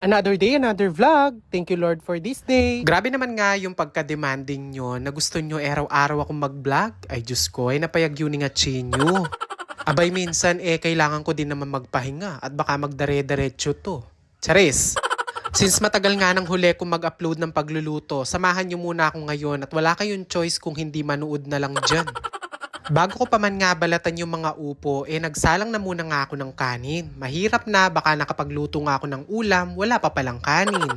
Another day, another vlog. Thank you Lord for this day. Grabe naman nga yung pagka-demanding nyo na gusto nyo araw-araw akong mag-vlog. Ay Diyos ko, ay napayag yun nga chinyo. Abay minsan kailangan ko din naman magpahinga at baka magdare-diretso to. Charis! Since matagal nga nang huli kong mag-upload ng pagluluto, samahan nyo muna ako ngayon at wala kayong choice kung hindi manood na lang dyan. Bago ko pa man nga balatan yung mga upo, nagsalang na muna nga ako ng kanin. Mahirap na, baka nakapagluto nga ako ng ulam, wala pa palang kanin.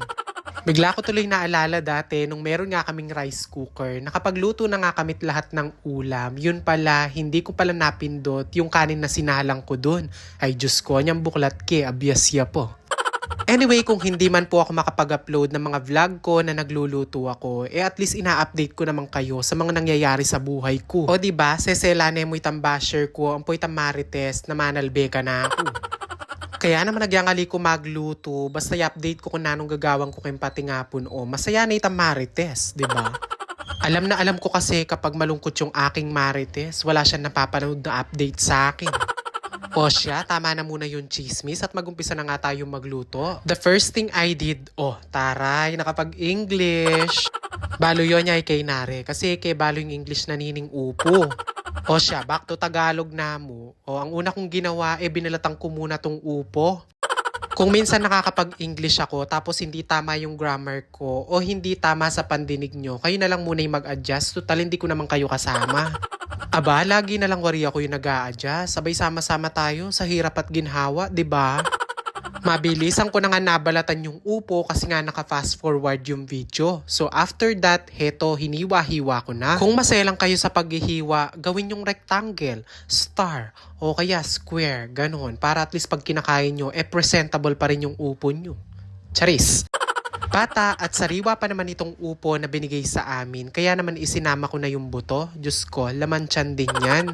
Bigla ko tuloy naalala dati nung meron nga kaming rice cooker, nakapagluto na nga kamit lahat ng ulam. Yun pala, hindi ko pala napindot yung kanin na sinalang ko dun. Ay Diyos ko, niyang buklat ke, abyasya po. Anyway, kung hindi man po ako makapag-upload ng mga vlog ko na nagluluto ako, at least ina-update ko naman kayo sa mga nangyayari sa buhay ko. O diba, seselane mo itang basher ko, ang po itang marites na manalbeka na ako. Kaya naman nagyangali ko magluto, basta i-update ko kung nanong gagawang ko kayong patingapon o masaya na itang marites, diba? Alam na alam ko kasi kapag malungkot yung aking marites, wala siyang napapanood na update sa akin. O siya, tama na muna yung chismis at magumpisa na nga tayong magluto. The first thing I did, taray, nakapag-English. Balo yun niya kay Nare kasi kay balo yung English na nining upo. O siya, back to Tagalog na mo. Ang una kong ginawa, binalatang ko muna tong upo. Kung minsan nakakapag-English ako tapos hindi tama yung grammar ko o hindi tama sa pandinig nyo, kayo na lang muna yung mag-adjust. Total, hindi ko naman kayo kasama. Aba, lagi na lang wari ako yung nag-a-adjust. Sabay sama-sama tayo sa hirap at ginhawa, 'di ba? Mabilisan ko na nga nabalatan yung upo kasi nga naka-fast forward yung video. So after that, heto, hiniwa-hiwa ko na. Kung maselang kayo sa paghihiwa, gawin yung rectangle, star, o kaya square, ganon. Para at least pag kinakain nyo, presentable pa rin yung upo nyo. Charis! Bata at sariwa pa naman itong upo na binigay sa amin, kaya naman isinama ko na yung buto. Diyos ko, laman tiyan din yan.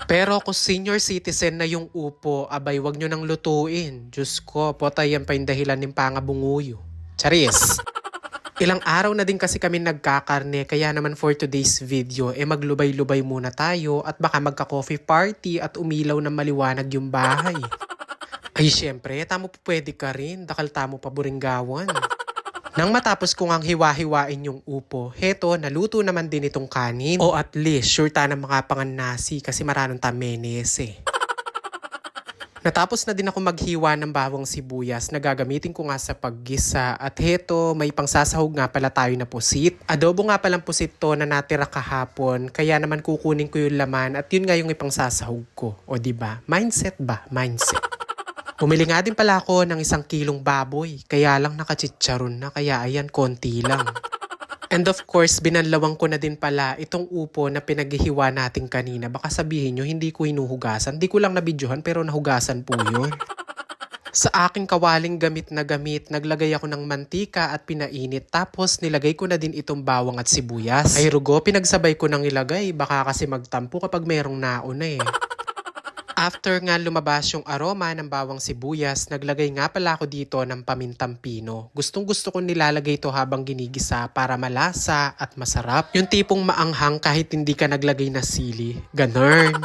Pero kung senior citizen na yung upo, abay wag nyo nang lutuin. Diyos ko, potayan pa yung dahilan ng pangabunguyo. Charis! Ilang araw na din kasi kami nagkakarne, kaya naman for today's video, maglubay-lubay muna tayo at baka magka-coffee party at umilaw na maliwanag yung bahay. Ay syempre, tamo po pwede ka rin, dakal tamo pa buringgawan. Nang matapos ko ngang hiwa-hiwain yung upo, heto, naluto naman din itong kanin. O at least, sure ta na makapangan nasi kasi maranong tamenes Natapos na din ako maghiwa ng bawang sibuyas na gagamitin ko nga sa paggisa. At heto, may pangsasahog nga pala tayo na pusit. Adobo nga palang pusit to na natira kahapon, kaya naman kukunin ko yung laman at yun nga yung ipangsasahog ko. O diba? Mindset ba? Mindset. Bumili nga din pala ako ng 1 kilong baboy, kaya lang nakachicharon na, kaya ayan, konti lang. And of course, binanlawang ko na din pala itong upo na pinaghihiwa natin kanina. Baka sabihin nyo, hindi ko hinuhugasan. Di ko lang nabidyohan pero nahugasan po yun. Sa aking kawaling gamit na gamit, naglagay ako ng mantika at pinainit. Tapos nilagay ko na din itong bawang at sibuyas. Ay rugo, pinagsabay ko nang ilagay. Baka kasi magtampo kapag merong nauna After nga lumabas yung aroma ng bawang sibuyas, naglagay nga pala ako dito ng pamintang pino. Gustong gusto ko nilalagay ito habang ginigisa para malasa at masarap. Yung tipong maanghang kahit hindi ka naglagay na sili. Ganun.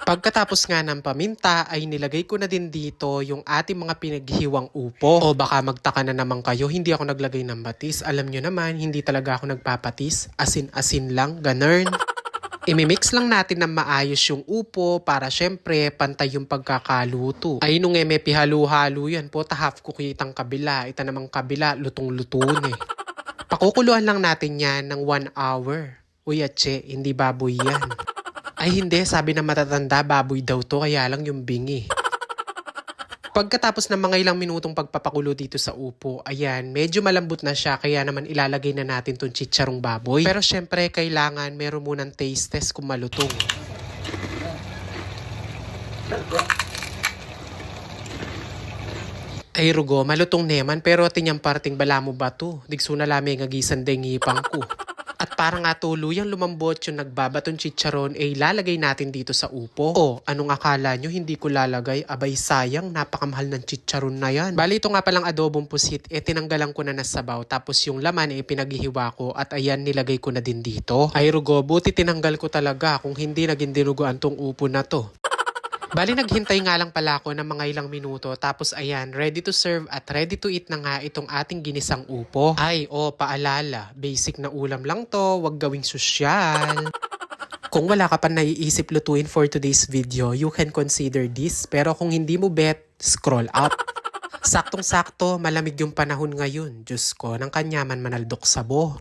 Pagkatapos nga ng paminta ay nilagay ko na din dito yung ating mga pinaghiwang upo. O baka magtaka na naman kayo, hindi ako naglagay ng batis. Alam nyo naman, hindi talaga ako nagpapatis. Asin-asin lang, ganun. Imimix lang natin ng maayos yung upo para syempre pantay yung pagkakaluto. Ay nung may pihalo-halo yan po, half cook itang kabila. Ita namang kabila, lutong-luto Pakukuluan lang natin yan ng 1 hour. Uy atse, hindi baboy yan. Ay hindi, sabi na matatanda, baboy daw to, kaya lang yung bingi. Pagkatapos ng mga ilang minutong pagpapakulo dito sa upo, ayan, medyo malambot na siya kaya naman ilalagay na natin tong chicharong baboy. Pero syempre, kailangan meron munang taste test kung malutong. Ay rugo, malutong neman pero tinyang parting bala mo ba to? Digso na lamay ngagisan day ngipang ko. At parang nga tuluyang lumambot yung nagbabatong chicharon lalagay natin dito sa upo. Anong akala nyo hindi ko lalagay? Abay sayang, napakamahal ng chicharon na yan. Bali ito nga palang adobong pusit, tinanggalan ko na nasabaw. Tapos yung laman pinaghihiwa ko at ayan nilagay ko na din dito. Ay rugo, buti tinanggal ko talaga kung hindi naging dinuguan tong upo na to. Bali, naghintay nga lang pala ako ng mga ilang minuto. Tapos ayan, ready to serve at ready to eat na nga itong ating ginisang upo. Ay, paalala, basic na ulam lang to, wag gawing sosyal. Kung wala ka pa naiisip lutuin for today's video, you can consider this. Pero kung hindi mo bet, scroll up. Saktong-sakto, malamig yung panahon ngayon. Diyos ko, ng kanyaman manaldok sabo.